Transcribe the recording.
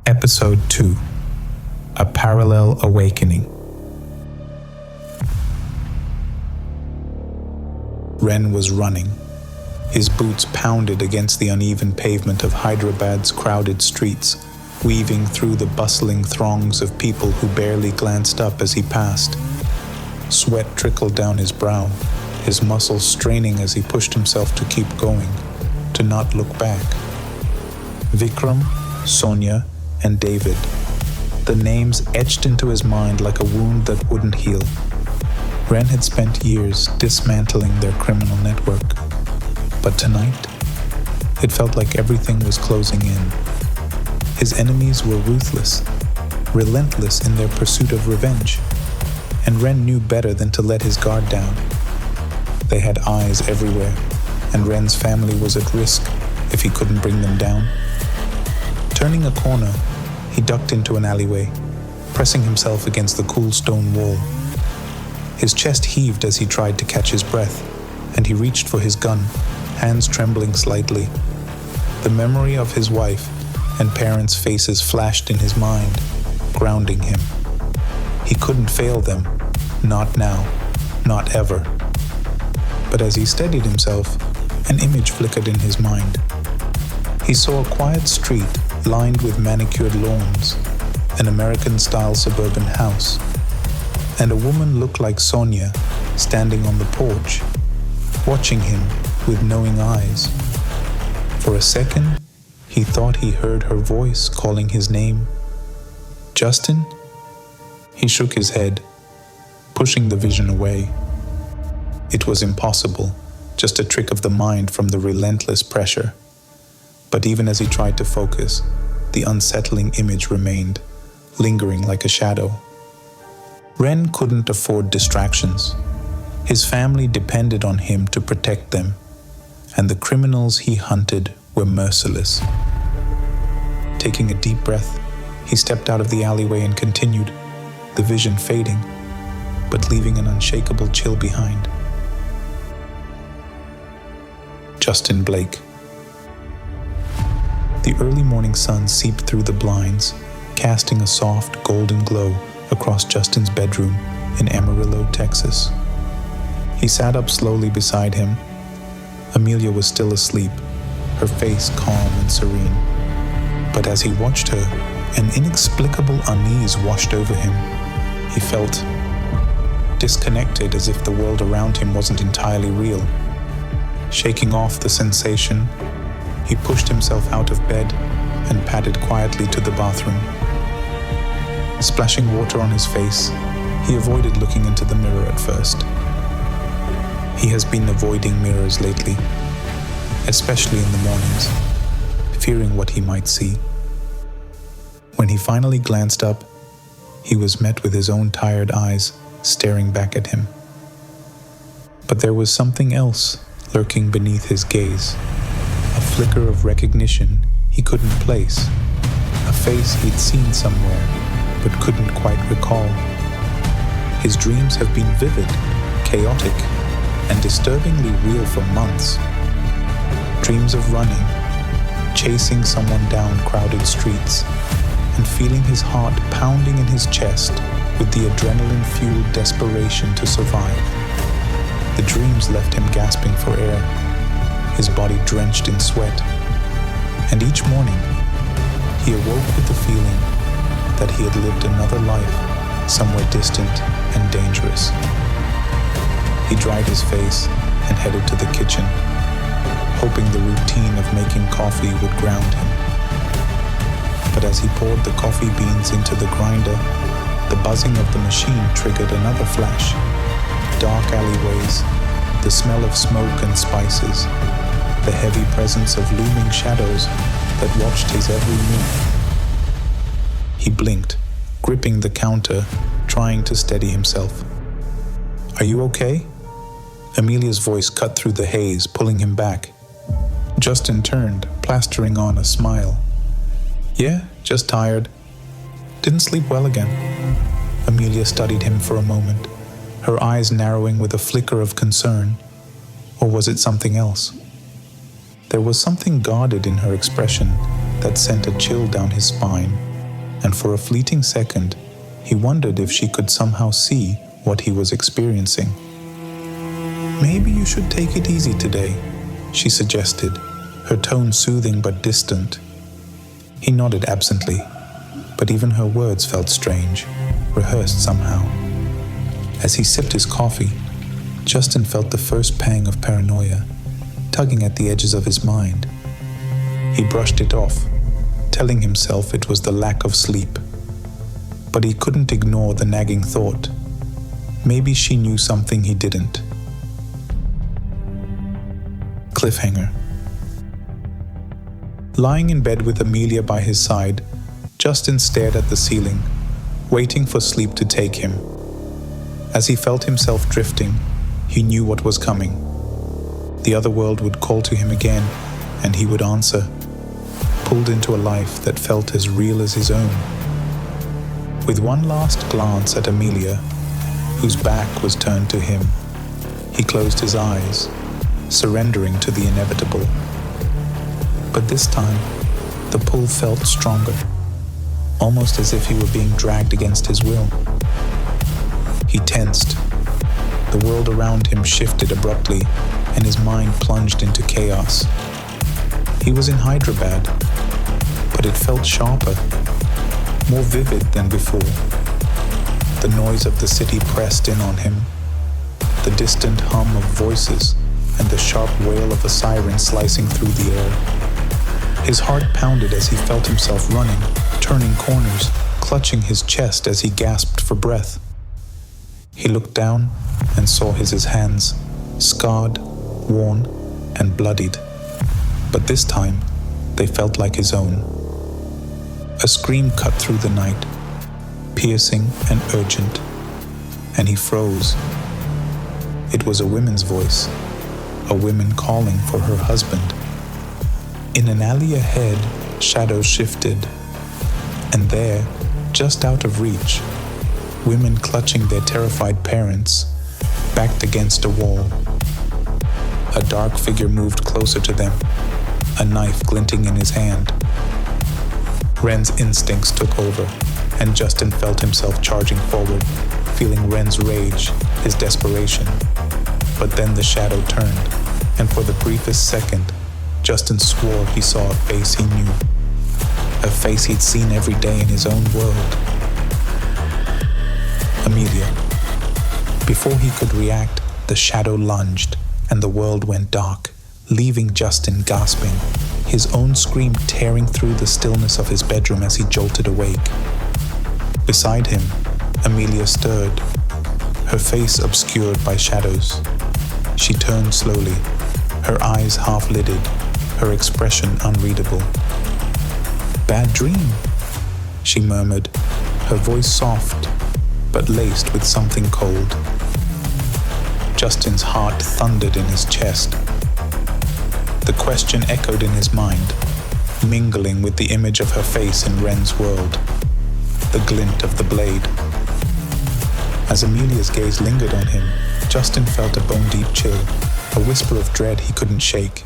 Episode 2: A Parallel Awakening. Ren was running. His boots pounded against the uneven pavement of Hyderabad's crowded streets, weaving through the bustling throngs of people who barely glanced up as he passed. Sweat trickled down his brow, his muscles straining as he pushed himself to keep going, to not look back. Vikram, Sonia, and David. The names etched into his mind like a wound that wouldn't heal. Ren had spent years dismantling their criminal network. But tonight, it felt like everything was closing in. His enemies were ruthless, relentless in their pursuit of revenge, and Ren knew better than to let his guard down. They had eyes everywhere, and Ren's family was at risk if he couldn't bring them down. Turning a corner, he ducked into an alleyway, pressing himself against the cool stone wall. His chest heaved as he tried to catch his breath, and he reached for his gun, hands trembling slightly. The memory of his wife and parents' faces flashed in his mind, grounding him. He couldn't fail them, not now, not ever. But as he steadied himself, an image flickered in his mind. He saw a quiet street lined with manicured lawns, an American-style suburban house, and a woman looked like Sonia standing on the porch, watching him with knowing eyes. For a second, he thought he heard her voice calling his name. Justin? He shook his head, pushing the vision away. It was impossible, just a trick of the mind from the relentless pressure. But even as he tried to focus, the unsettling image remained, lingering like a shadow. Ren couldn't afford distractions. His family depended on him to protect them, and the criminals he hunted were merciless. Taking a deep breath, he stepped out of the alleyway and continued, the vision fading, but leaving an unshakable chill behind. Justin Blake. The early morning sun seeped through the blinds, casting a soft golden glow across Justin's bedroom in Amarillo, Texas. He sat up slowly beside him. Amelia was still asleep, her face calm and serene. But as he watched her, an inexplicable unease washed over him. He felt disconnected, as if the world around him wasn't entirely real. Shaking off the sensation, he pushed himself out of bed and padded quietly to the bathroom. Splashing water on his face, he avoided looking into the mirror at first. He has been avoiding mirrors lately, especially in the mornings, fearing what he might see. When he finally glanced up, he was met with his own tired eyes staring back at him. But there was something else lurking beneath his gaze, a flicker of recognition he couldn't place, a face he'd seen somewhere but couldn't quite recall. His dreams have been vivid, chaotic, and disturbingly real for months. Dreams of running, chasing someone down crowded streets, and feeling his heart pounding in his chest with the adrenaline-fueled desperation to survive. The dreams left him gasping for air, his body drenched in sweat. And each morning, he awoke with the feeling that he had lived another life somewhere distant and dangerous. He dried his face and headed to the kitchen, hoping the routine of making coffee would ground him. But as he poured the coffee beans into the grinder, the buzzing of the machine triggered another flash. Dark alleyways, the smell of smoke and spices, the heavy presence of looming shadows that watched his every move. He blinked, gripping the counter, trying to steady himself. "Are you okay?" Amelia's voice cut through the haze, pulling him back. Justin turned, plastering on a smile. "Yeah, just tired. Didn't sleep well again." Amelia studied him for a moment, her eyes narrowing with a flicker of concern. Or was it something else? There was something guarded in her expression that sent a chill down his spine. and for a fleeting second, he wondered if she could somehow see what he was experiencing. "Maybe you should take it easy today," she suggested, her tone soothing but distant. He nodded absently, but even her words felt strange, rehearsed somehow. As he sipped his coffee, Justin felt the first pang of paranoia, tugging at the edges of his mind. He brushed it off, telling himself it was the lack of sleep. But he couldn't ignore the nagging thought. Maybe she knew something he didn't. Cliffhanger. Lying in bed with Amelia by his side, Justin stared at the ceiling, waiting for sleep to take him. As he felt himself drifting, he knew what was coming. The other world would call to him again, and he would answer, pulled into a life that felt as real as his own. With one last glance at Amelia, whose back was turned to him, he closed his eyes, surrendering to the inevitable. But this time, the pull felt stronger, almost as if he were being dragged against his will. He tensed. The world around him shifted abruptly, and his mind plunged into chaos. He was in Hyderabad, but it felt sharper, more vivid than before. The noise of the city pressed in on him, the distant hum of voices, and the sharp wail of a siren slicing through the air. His heart pounded as he felt himself running, turning corners, clutching his chest as he gasped for breath. He looked down and saw his hands, scarred, worn, and bloodied. But this time, they felt like his own. A scream cut through the night, piercing and urgent, and he froze. It was a woman's voice, a woman calling for her husband. In an alley ahead, shadows shifted, and there, just out of reach, women clutching their terrified parents, backed against a wall. A dark figure moved closer to them, a knife glinting in his hand. Ren's instincts took over, and Justin felt himself charging forward, feeling Ren's rage, his desperation. But then the shadow turned, and for the briefest second, Justin swore he saw a face he knew, a face he'd seen every day in his own world. Amelia. Before he could react, the shadow lunged, and the world went dark, leaving Justin gasping, his own scream tearing through the stillness of his bedroom as he jolted awake. Beside him, Amelia stirred, her face obscured by shadows. She turned slowly, her eyes half-lidded, her expression unreadable. "Bad dream," she murmured, her voice soft, but laced with something cold. Justin's heart thundered in his chest. The question echoed in his mind, mingling with the image of her face in Ren's world, the glint of the blade. As Amelia's gaze lingered on him, Justin felt a bone-deep chill, a whisper of dread he couldn't shake.